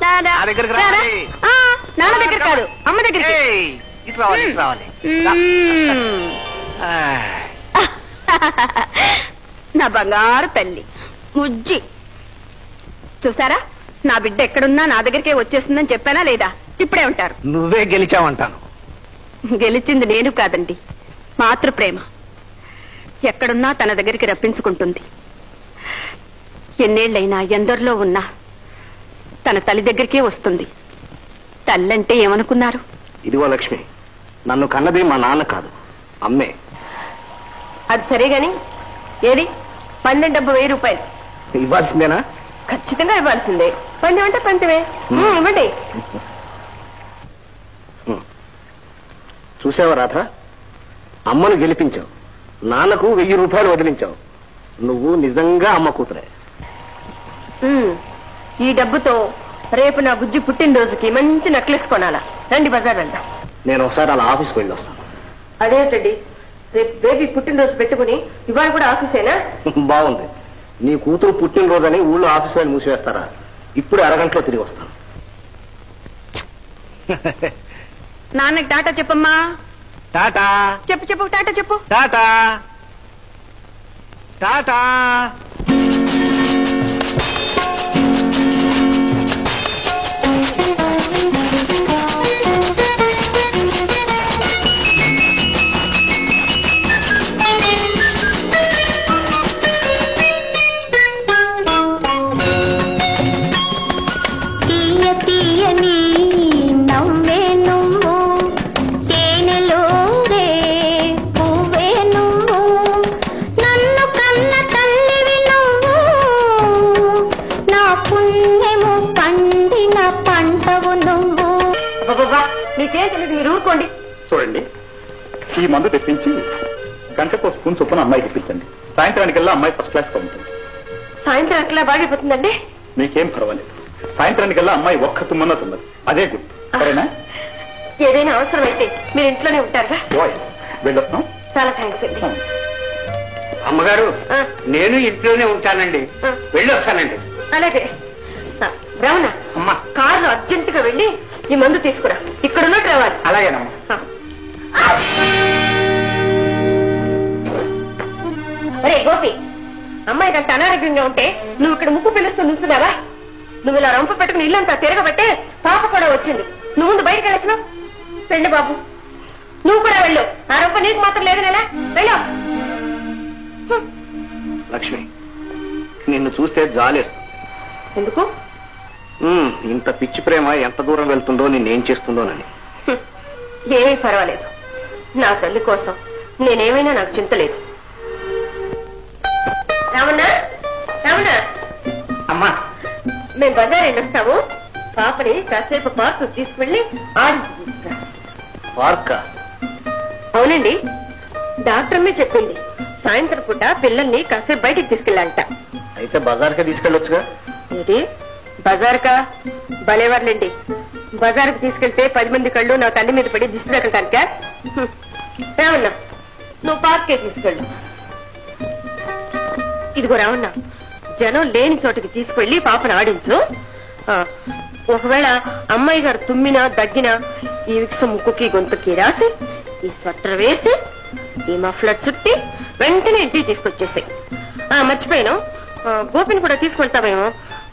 నాన్న దగ్గర కాదు, అమ్మ దగ్గర. నా బంగారు తల్లి ముజ్జి, చూసారా నా బిడ్డ ఎక్కడున్నా నా దగ్గరికే వచ్చేస్తుందని చెప్పానా లేదా? ఇప్పుడే ఉంటారు. నువ్వే గెలిచావంటాను. గెలిచింది నేను కాదండి, మాతృప్రేమ. ఎక్కడున్నా తన దగ్గరికి రప్పించుకుంటుంది. ఎన్నేళ్లైనా ఎందరిలో ఉన్నా తన తల్లి దగ్గరికే వస్తుంది. తల్లంటే ఏమనుకున్నారు? ఇదిగో లక్ష్మి, నన్ను కన్నది మా నాన్న కాదు, అమ్మే. అది సరేగాని ఏది పందెం డబ్బు 1000 రూపాయలు ఇవ్వాల్సిందేనా? ఖచ్చితంగా ఇవ్వాల్సిందే. పందెం అంటే పంతమే. ఇవ్వండి. చూసావా రాధ, అమ్మను గెలిపించావు, నాన్నకు 1000 రూపాయలు వదిలించావు. నువ్వు నిజంగా అమ్మ కూతురే. ఈ డబ్బుతో రేపు నా బుజ్జి పుట్టినరోజుకి మంచి నెక్లెస్ కొనాలా. రండి బజార్ వెళ్దాం. నేను ఒకసారి అలా ఆఫీస్కి వెళ్ళి వస్తాను. అదేంటండి, రేపు బేబీ పుట్టినరోజు పెట్టుకుని ఇవాళ కూడా ఆఫీసేనా? బాగుంది. నీ కూతురు పుట్టినరోజని ఊళ్ళో ఆఫీస్ వాళ్ళు మూసివేస్తారా? ఇప్పుడు అరగంటలో తిరిగి వస్తాను. నాన్నకి టాటా చెప్పమ్మా. టాటా చెప్పు చెప్పు, టాటా చెప్పు. టాటా టాటా. మీకేం తెలియదు, మీరు ఊరుకోండి. చూడండి, ఈ మందు తెప్పించి గంటకు స్పూన్ చొప్పున అమ్మాయి తెప్పించండి. సాయంత్రానికల్లా అమ్మాయి ఫస్ట్ క్లాస్ గా ఉంటుంది. సాయంత్రం అట్లా బాగైపోతుందండి. మీకేం పర్వాలేదు. సాయంత్రానికల్లా అమ్మాయి ఒక్క తుమ్మన్న తుమ్మది, అదే గుర్తు. సరేనా? ఏదైనా అవసరం అయితే మీరు ఇంట్లోనే ఉంటారుగా? వెళ్ళొస్తాం. చాలా థ్యాంక్స్ అండి. అమ్మగారు, నేను ఇంట్లోనే ఉంటానండి, వెళ్ళి వస్తానండి. అలాగే. రమణ, అమ్మా, కారులో అర్జెంటుగా వెళ్ళి ఈ మందు తీసుకురా. ఇక్కడున్నట్టు రావాలి. అలాగేనమ్మా. అరే గోపి, అమ్మాయి కంటే అనారోగ్యంగా ఉంటే నువ్వు ఇక్కడ ముక్కు పిలుస్తూ నుంచున్నావా? నువ్వు ఇలా రంప పెట్టుకుని ఇల్లంతా తిరగబట్టే పాప కూడా వచ్చింది. నువ్వు ముందు బయటకు వెళ్ళొచ్చు. వెళ్ళు బాబు, నువ్వు కూడా వెళ్ళు. ఆ రంప నీకు మాత్రం లేదు నెలా. వెళ్ళు. లక్ష్మి, నిన్ను చూస్తే జాలేస్తుంది. ఎందుకు? ఇంత పిచ్చి ప్రేమ ఎంత దూరం వెళ్తుందో, నిన్నేం చేస్తుందోనని. ఏమీ పర్వాలేదు. నా తల్లి కోసం నేనేమైనా నాకు చింత లేదు. రావణ, రావణ. అమ్మా, మేము బజార్ వెళ్ళొస్తాము. పాపని కాసేపు పార్కు తీసుకువెళ్ళి ఆడించుకుంటా. పార్కా? అవునండి, డాక్టర్మే చెప్పింది సాయంత్రం పూట పిల్లల్ని కాసేపు బయటికి తీసుకెళ్ళాలంట. అయితే బజార్కే తీసుకెళ్ళొచ్చుగా. ఏంటి బజార్కా? భలేవర్లండి. బజార్కి తీసుకెళ్తే 10 మంది కళ్ళు నా తల్లి మీద పడి దిష్టి తగ్గటానిక? రావన్నా, నువ్వు పార్కే తీసుకెళ్ళు. ఇదిగో రావన్నా, జనం లేని చోటికి తీసుకెళ్లి పాపను ఆడించు. ఒకవేళ అమ్మాయి గారు తుమ్మినా దగ్గినా ఈ విక్స్ ముక్కుకి గొంతుకి రాసి ఈ స్వెటర్ వేసి ఈ మఫ్లర్ చుట్టి వెంటనే ఇంటికి తీసుకొచ్చేసాయి. మర్చిపోయాను, గోపిని కూడా తీసుకెళ్తామేమో.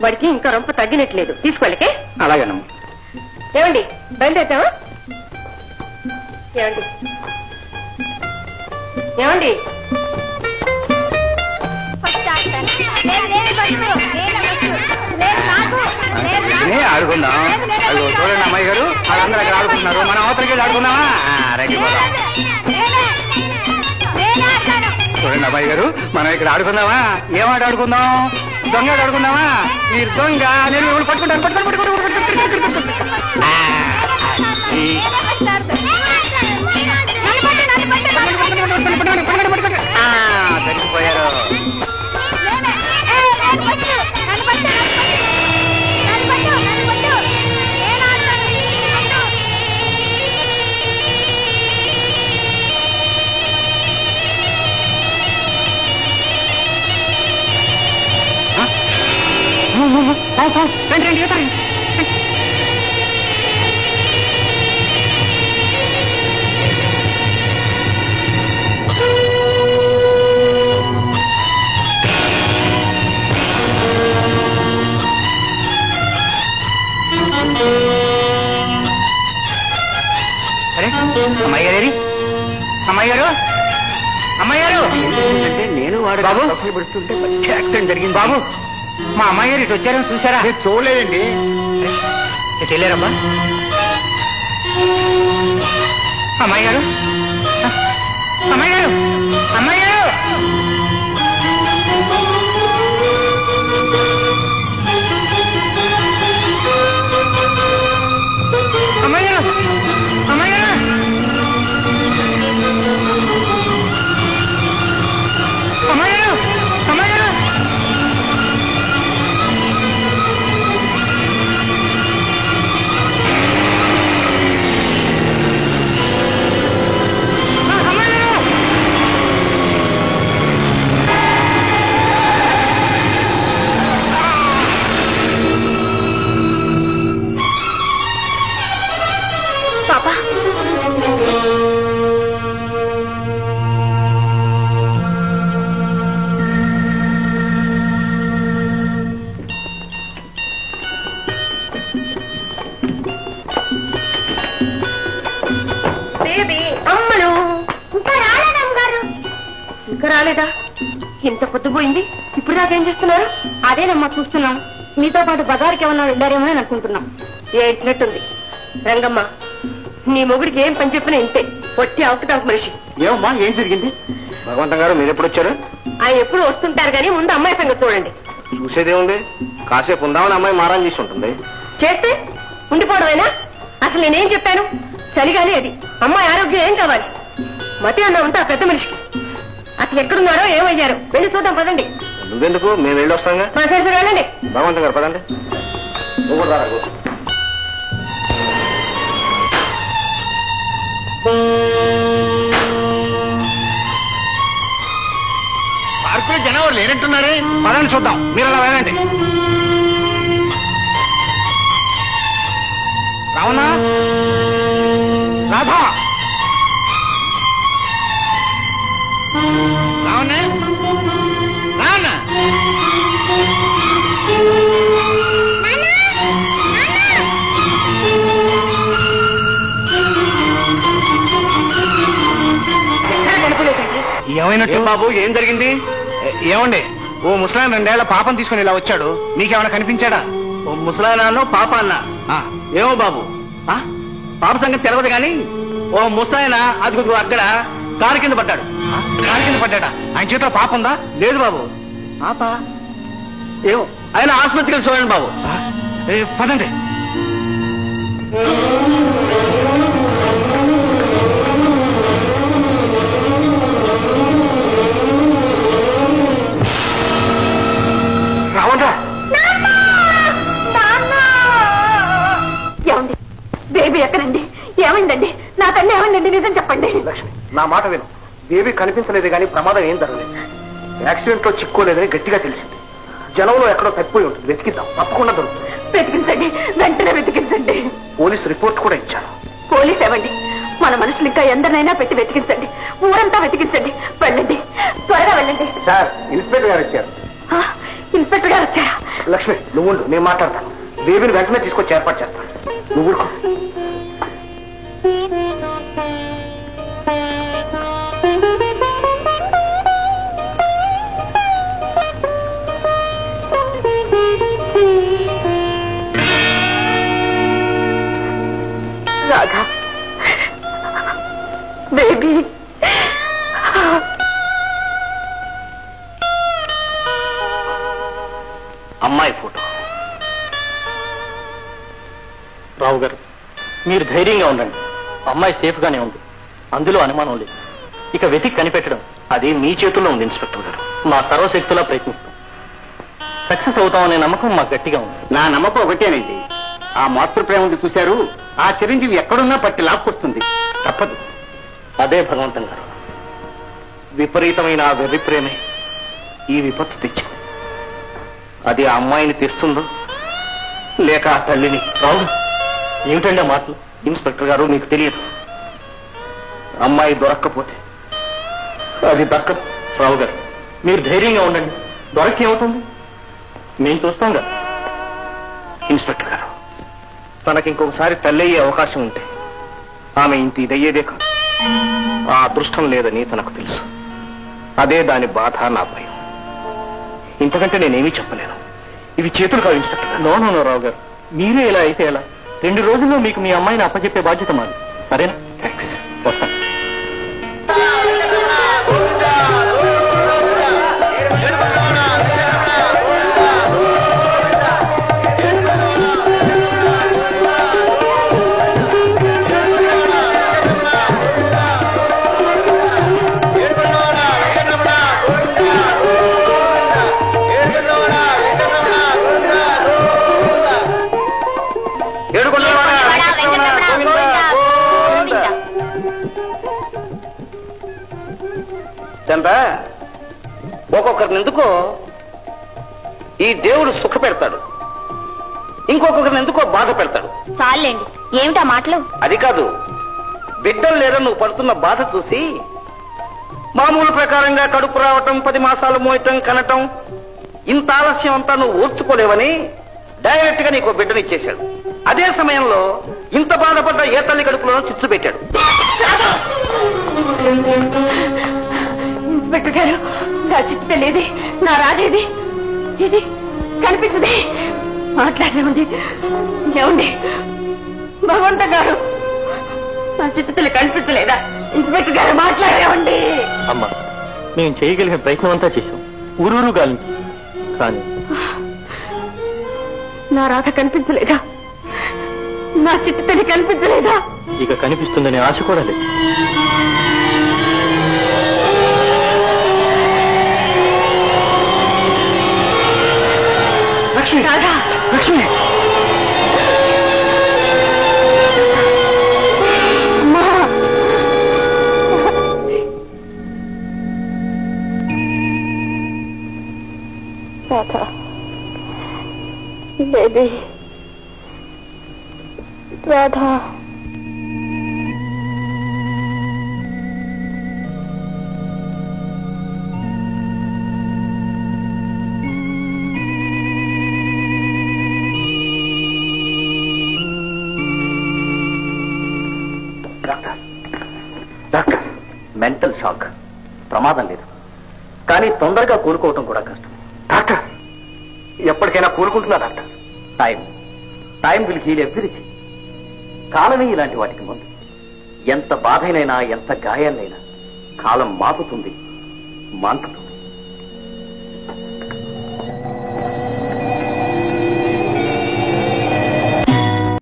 వాడికి ఇంకా రొంప తగ్గినట్లేదు. తీసుకెళ్ళకే? అలాగేనమ్మా. ఏమండి, బయలుదేరుతావా? ఏమండి, ఏమండి? ఆడుకుందాం. చూడండి అమ్మాయి గారు, వాళ్ళందరూ అక్కడ ఆడుకుంటున్నారు. మనం అవతలకి వెళ్ళి ఆడుకుందామా? చూడండి అమ్మాయి గారు, మనం ఇక్కడ ఆడుకుందామా? ఏం ఆట ఆడుకుందాం? దొంగ ఆడుకుందామా? మీరు దొంగ, నేను పట్టుకుంటాను. చచ్చిపోయారు. రండి రండి. అమ్మాయి గారి అమ్మాయి గారు అమ్మాయి గారు అంటే నేను వాడు బాబు పెడుతుంటే యాక్సిడెంట్ జరిగింది బాబు. మా అమ్మాయి గారు ఇటు వచ్చారని చూసారా? చూడలేదండి. ఇటు వెళ్ళారమ్మా. అమ్మాయి గారు అమ్మాయి గారు అమ్మాయి గారు అమ్మాయి గారు అమ్మాయి గారు అమ్మాయి గారు అమ్మాయి గారు ఇంకా రాలేదా? ఇంత పొద్దుపోయింది, ఇప్పుడు దాకేం చేస్తున్నారు? అదేనమ్మా చూస్తున్నాం. మీతో పాటు బజార్కి ఏమన్నా వెళ్ళారేమో అని అనుకుంటున్నాం. ఏడ్చినట్టుంది. రంగమ్మ, నీ మొగుడికి ఏం పని చెప్పినా ఇంతే, పొట్టి అవకటానికి మనిషి. ఏమమ్మా, ఏం జరిగింది? భగవంతం గారు మీరు ఎప్పుడు వచ్చారు? ఆయన ఎప్పుడు వస్తుంటారు కానీ ముందు అమ్మాయి సంగతి చూడండి. చూసేదేముంది, కాసేపు ఉందామని అమ్మాయి మారం చేసి ఉంటుంది. చేస్తే ఉండిపోవడమేనా? అసలు నేనేం చెప్పాను? చలిగాలి అది. అమ్మాయి ఆరోగ్యం ఏం కావాలి? మతి అన్నా ఉంటా పెద్ద మనిషికి. అసలు ఎక్కడున్నారో ఏమయ్యారో వెళ్ళి చూద్దాం పదండి. నువ్వెందుకు, మేము వెళ్ళి వస్తాంగా. సరే సరే వెళ్ళండి. భగవంతం గారు పదండి. నువ్వు కూడా రా. పార్కులో జనం లేనట్టున్నారే, పదండి చూద్దాం. మీరు అలా వెళ్ళండి. రావణా, రాధా, రావణా, రావణా. ఏమైనట్టు బాబు? ఏం జరిగింది? ఏమండి, ఓ ముసలాయన 2 ఏళ్ల పాపం తీసుకుని ఇలా వచ్చాడు. మీకేమైనా కనిపించాడా? ఓ ముసలాయన పాప అన్నా? ఏమో బాబు, పాప సంగతి తెలవదు కానీ ఓ ముసలాయన అది అక్కడ కారు కింద పడ్డాడు. కారు కింద పడ్డాడా? ఆయన చేతిలో పాప ఉందా? లేదు బాబు. పాప ఏమో, ఆయన ఆసుపత్రికి చూడండి బాబు. పదండి. రావణరా, ఏమండి, బేబీ ఎక్కడండి? ఏమైందండి? నా తల్లి ఏమైందండి? నిజం చెప్పండి. లక్ష్మి, నా మాట విను. బేబీ కనిపించలేదు కానీ ప్రమాదం ఏం జరగలేదు. యాక్సిడెంట్ లో చిక్కోలేదని గట్టిగా తెలిసింది. జనంలో ఎక్కడో తప్పిపోయి ఉంటుంది. వెతికిద్దాం, తప్పకుండా దొరుకుతుంది. వెతికించండి, వెంటనే వెతికించండి. పోలీసు రిపోర్ట్ కూడా ఇచ్చాను. పోలీస్ ఏమండి? మన మనుషులు ఇంకా ఎందరినైనా పెట్టి వెతికించండి. ఊరంతా వెతికించండి. వెళ్ళండి, త్వరగా వెళ్ళండి. సార్, ఇన్స్పెక్టర్ గారు వచ్చారు. ఇన్స్పెక్టర్ గారు వచ్చారా? లక్ష్మి, నువ్వు నేను మాట్లాడతాను. బేబీని వెంటనే తీసుకొచ్చి ఏర్పాటు చేస్తాను. నువ్వు ఊరుకో. రాధా, బేబీ. అమ్మాయి ఫోటో. రావు గారు, మీరు ధైర్యంగా ఉండండి. అమ్మాయి సేఫ్ గానే ఉంది, అందులో అనుమానం లేదు. ఇక వెతికి కనిపెట్టడం అది మీ చేతుల్లో ఉంది ఇన్స్పెక్టర్ గారు. మా సర్వశక్తులా ప్రయత్నిస్తాం. సక్సెస్ అవుతామనే నమ్మకం మాకు గట్టిగా ఉంది. నా నమ్మకం ఒకటేనండి. ఆ మాతృప్రేమ ఉంది చూశారు, ఆ చిరంజీవి ఎక్కడున్నా పట్టి లాక్కొస్తుంది. తప్పదు. అదే భగవంతం గారు, విపరీతమైన ఆ వెర్రి ప్రేమే ఈ విపత్తు తెచ్చింది. అది ఆ అమ్మాయిని తెస్తుందో లేక ఆ తల్లిని. రావు, ఏమిటండి ఆ మాటలు? ఇన్స్పెక్టర్ గారు, మీకు తెలియదు. అమ్మాయి దొరక్కపోతే అది దక్కదు. రావు గారు, మీరు ధైర్యంగా ఉండండి. దొరకేమవుతుంది, మేము చూస్తాం కదా. ఇన్స్పెక్టర్ గారు, తనకి ఇంకొకసారి తల్లి అయ్యే అవకాశం ఉంటే ఆమె ఇంటి ఇదయ్యేదే కాదు. ఆ అదృష్టం లేదని తనకు తెలుసు. అదే దాని బాధ, నా భయం. ఇంతకంటే నేనేమీ చెప్పలేను. ఇవి చేతులు కావించినట్టుగా. నో రావు గారు, మీరే ఇలా అయితే ఎలా? 2 రోజుల్లో మీకు మీ అమ్మాయిని అప్పచెప్పే బాధ్యత మాది. సరేనా? థ్యాంక్స్. వస్తాను. ఒక్కొక్కరిని ఎందుకో ఈ దేవుడు సుఖ పెడతాడు, ఇంకొకరిని ఎందుకో బాధ పెడతాడు. చాలండి, ఏమిటా మాటలు? అది కాదు, బిడ్డలు లేదని నువ్వు పడుతున్న బాధ చూసి మామూలు ప్రకారంగా కడుపు రావటం, 10 మాసాలు మోయటం, కనటం, ఇంత ఆలస్యం అంతా నువ్వు ఓర్చుకోలేవని డైరెక్ట్ గా నీకు బిడ్డనిచ్చేశాడు. అదే సమయంలో ఇంత బాధపడ్డ ఏ తల్లి కడుపులో చిచ్చు పెట్టాడు. ఇన్స్పెక్టర్ గారు, నా చిట్టు తెలియదు, నా రాజేది ఇది కనిపించదే. మాట్లాడేవండి. ఏమండి భగవంత గారు, నా చిట్టు తల్లి కనిపించలేదా? ఇన్స్పెక్టర్ గారు మాట్లాడేవండి. అమ్మా, మేము చేయగలిగిన ప్రయత్నం అంతా చేశాం, ఊరూరు గాలించి. కానీ నా రాధ కనిపించలేదా? నా చిట్టు తల్లి కనిపించలేదా? ఇక కనిపిస్తుందనే ఆశ కూడా లేదు. లక్ష్మి, రాధా, లక్ష్మి, అమ్మా. Radha, baby, Radha. Doctor, mental shock, ప్రమాదం లేదు, కానీ తొందరగా కోలుకోవటం కూడా కష్టం. డాక్టర్, ఎప్పటికైనా కోలుకుంటున్నా doctor? Time will heal everything. కాలమే ఇలాంటి వాటికి ముందు. ఎంత బాధైనైనా, ఎంత గాయాలైనా కాలం మాపుతుంది, మాన్పుతుంది.